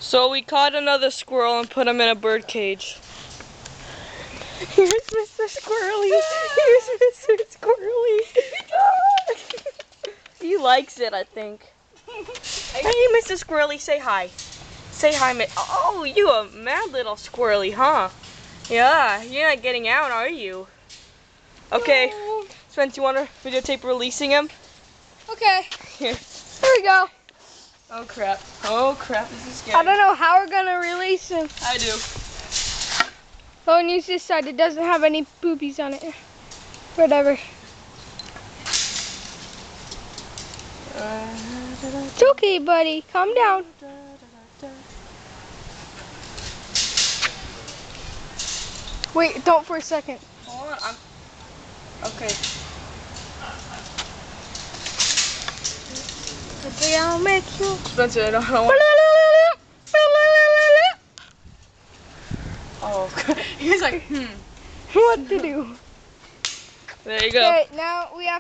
So we caught another squirrel and put him in a bird cage. Here's Mr. Squirrely. Here's Mr. Squirrely. He likes it, I think. Hey, Mr. Squirrely, say hi. Say hi, Oh, you a mad little squirrely, huh? Yeah, you're not getting out, are you? Okay, No. Spence, you want to videotape releasing him? Okay. Here. Here we go. Oh crap. Oh crap, this is scary. I don't know how we're gonna release him. I do. Oh, and use this side. It doesn't have any boobies on it. Whatever. It's okay, buddy. Calm down. Wait, don't for a second. Hold on, okay. I'll make you. Spencer, I don't want. Oh, he's like, What to do? There you go. Okay, now we have